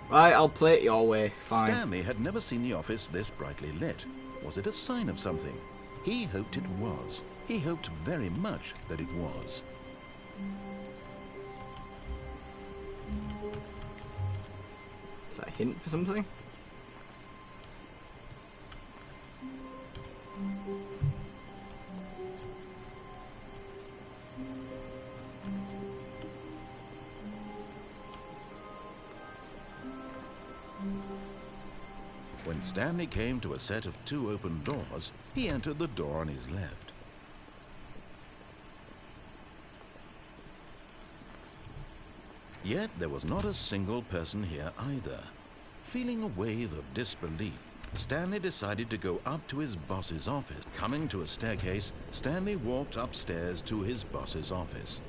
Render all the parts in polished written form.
Right, I'll play it your way. Fine. Stanley had never seen the office this brightly lit. Was it a sign of something? He hoped it was. He hoped very much that it was. Is that a hint for something? When Stanley came to a set of 2 open doors, he entered the door on his left. Yet there was not a single person here either. Feeling a wave of disbelief, Stanley decided to go up to his boss's office. Coming to a staircase, Stanley walked upstairs to his boss's office.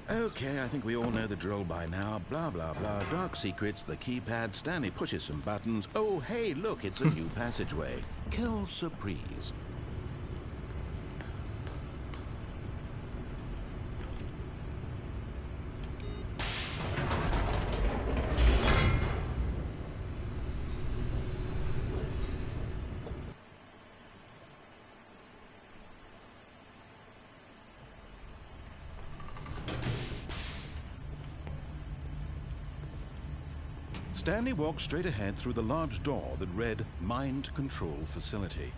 Okay, I think we all know the drill by now. Blah, blah, blah. Dark secrets, the keypad. Stanley pushes some buttons. Oh, hey, look, it's a new passageway. Quelle surprise. Stanley walked straight ahead through the large door that read Mind Control Facility.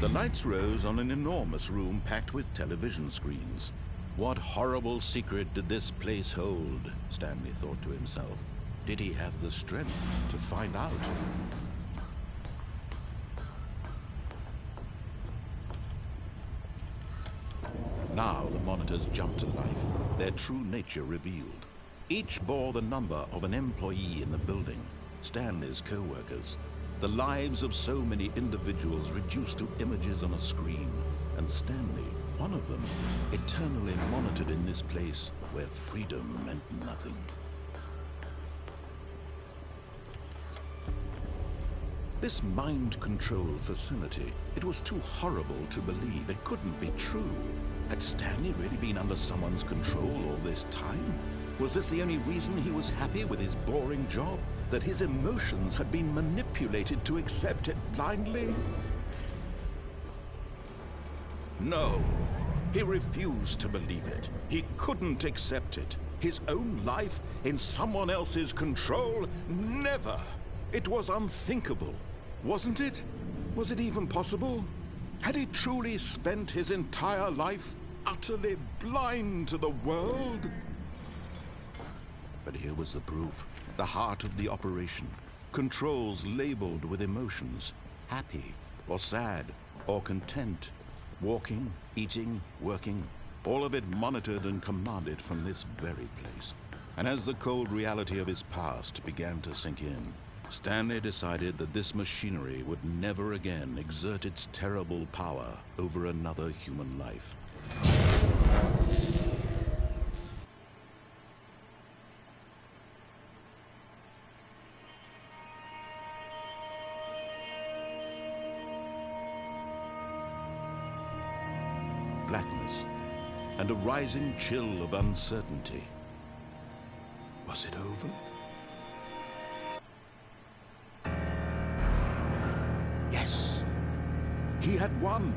The lights rose on an enormous room packed with television screens. What horrible secret did this place hold? Stanley thought to himself. Did he have the strength to find out? Now the monitors jumped to life, their true nature revealed. Each bore the number of an employee in the building, Stanley's co-workers. The lives of so many individuals reduced to images on a screen, and Stanley, one of them, eternally monitored in this place where freedom meant nothing. This mind control facility, it was too horrible to believe. It couldn't be true. Had Stanley really been under someone's control all this time? Was this the only reason he was happy with his boring job? That his emotions had been manipulated to accept it blindly? No, he refused to believe it. He couldn't accept it. His own life in someone else's control? Never! It was unthinkable, wasn't it? Was it even possible? Had he truly spent his entire life utterly blind to the world? But here was the proof. The heart of the operation. Controls labeled with emotions. Happy, or sad, or content. Walking, eating, working. All of it monitored and commanded from this very place. And as the cold reality of his past began to sink in, Stanley decided that this machinery would never again exert its terrible power over another human life. Blackness and a rising chill of uncertainty. Was it over? Yes. He had won.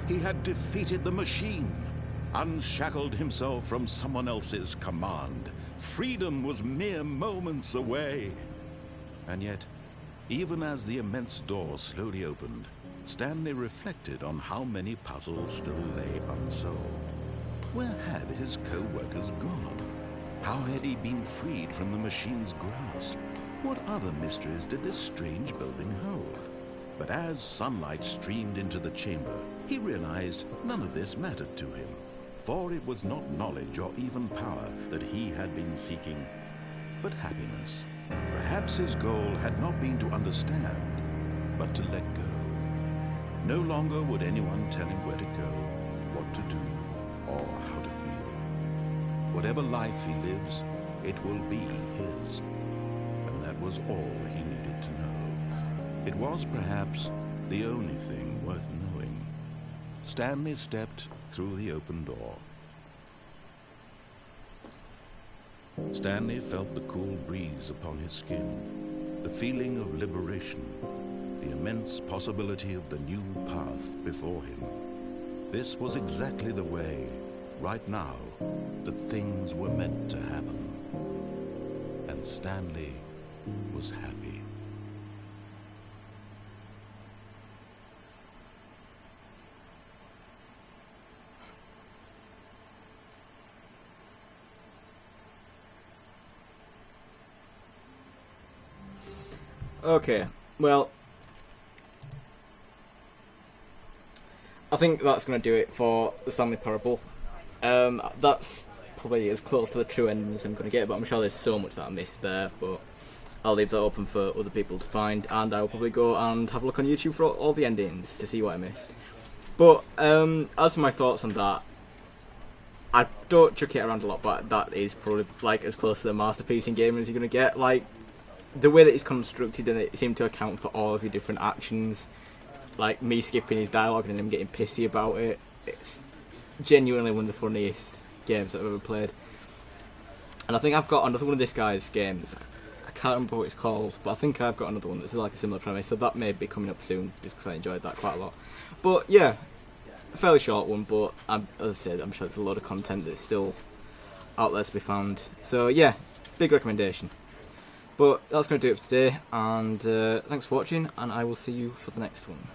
He had defeated the machine, unshackled himself from someone else's command. Freedom was mere moments away. And yet, even as the immense door slowly opened, Stanley reflected on how many puzzles still lay unsolved. Where had his co-workers gone? How had he been freed from the machine's grasp? What other mysteries did this strange building hold? But as sunlight streamed into the chamber, he realized none of this mattered to him, for it was not knowledge or even power that he had been seeking, but happiness. Perhaps his goal had not been to understand, but to let go. No longer would anyone tell him where to go, what to do, or how to feel. Whatever life he lives, it will be his. And that was all he needed to know. It was perhaps the only thing worth knowing. Stanley stepped through the open door. Stanley felt the cool breeze upon his skin, the feeling of liberation, the immense possibility of the new path before him. This was exactly the way, right now, that things were meant to happen. And Stanley was happy. Okay, well, I think that's going to do it for the Stanley Parable. That's probably as close to the true ending as I'm going to get, but I'm sure there's so much that I missed there, but I'll leave that open for other people to find, and I'll probably go and have a look on YouTube for all the endings to see what I missed. But as for my thoughts on that, I don't chuck it around a lot, but that is probably like as close to the masterpiece in gaming as you're going to get. Like, the way that it's constructed, and it seemed to account for all of your different actions, like me skipping his dialogue and him getting pissy about it. It's genuinely one of the funniest games that I've ever played. And I think I've got another one of this guy's games. I can't remember what it's called, but I think I've got another one that's like a similar premise, so that may be coming up soon, just because I enjoyed that quite a lot. But yeah, a fairly short one, but as I said, I'm sure there's a lot of content that's still out there to be found. So yeah, big recommendation. But that's going to do it for today, and thanks for watching, and I will see you for the next one.